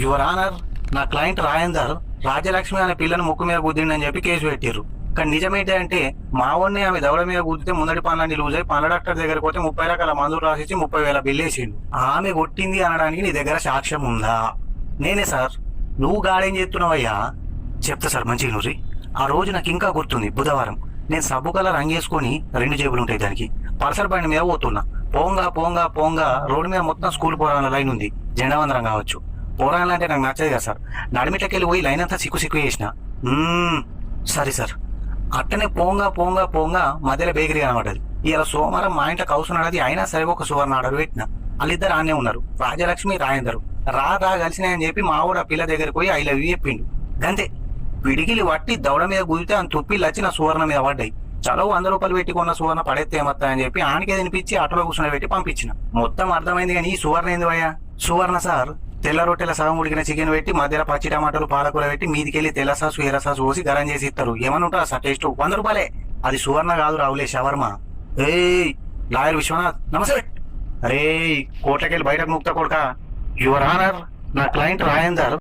Your honour, నా client Rajender Rajyalakshmi అనే పిల్లని ముక్కు మీద గుద్దిండని చెప్పి కేసు పెట్టిర్రు. కానీ నిజమేంటంటే మా వాడిని ఆమె దవడ మీద గుద్దితే ముందటి పనులన్నీ లూజ్ అయి పనుల డాక్టర్ దగ్గరికి పోతే 30 రకాల మందులు రాసిచ్చి 30,000 బిల్లు వేసిండు. ఆమె కొట్టింది అనడానికి నీ దగ్గర సాక్ష్యం ఉందా? నేనే సార్. నువ్వు గాడేం చేస్తున్నావయ్యా? చెప్తా సార్, మంచిగా నూరి. ఆ రోజు నాకు ఇంకా గుర్తుంది, బుధవారం. నేను సబ్బు కలర్ రంగేసుకొని 2 జేబులు ఉంటాయి దానికి, పల్సర్ బండి మీద పోతున్నా. పోంగా పోంగా పోంగా రోడ్డు మీద మొత్తం స్కూల్ పోరాల లైన్ ఉంది, జెండా వందరం కావచ్చు. పోరాలు అంటే నాకు నచ్చదు కదా సార్. నడిమిటకెళ్ళి పోయి లైన్ అంతా సిక్కు చేసిన. సరే సార్. అట్టనే పోంగా పోంగా పోంగా మధ్యలో బేకరీ కనబడ్డది. ఇలా సోమవారం మా ఇంట్లో కౌసున్నాడది, అయినా సరే ఒక సువర్ణ ఆర్డర్ పెట్టిన. వాళ్ళిద్దరు ఆనే ఉన్నారు, రాజలక్ష్మి రాజేందరు. రా కలిసినాయని చెప్పి మా ఊరు ఆ పిల్ల దగ్గరికి పోయి ఐ లవ్ యూ చెప్పిండు. గంతే. పిడికిలి వట్టి దవడ మీద గుదితే అని తుప్పిళ్ళు వచ్చి నా సువర్ణ మీద పడ్డాయి. చలో 100 రూపాయలు పెట్టి కొన్న సువర్ణ పడేస్తే ఏమత్తాయని చెప్పి ఆనికే తినిపించి ఆటోలో కూర్చొని పెట్టి పంపించిన. మొత్తం అర్థమైంది. కానీ ఈ సువర్ణ ఏంది భయ్యా? సువర్ణ సార్, తెల్ల రొట్టెల సగం ఉడికిన చికెన్ పెట్టి మధ్యలో పచ్చి టమాటాలు పాలకూర పెట్టి మీదికెళ్ళి తెల్ల సాసు ఎర్ర సాసు పోసి గరం చేసి ఇస్తారు. ఏమన్నా ఉంటా సార్ టేస్ట్? 100 రూపాయలే. అది సువర్ణ కాదు రావులే, షవర్మ. ఏయ్ లాయర్ విశ్వనాథ్, నమస్తే. అరే కోట్లకెళ్ళి బయటకు ముక్త కొడుక. యువర్ ఆనర్, నా క్లయింట్ రాజేందర్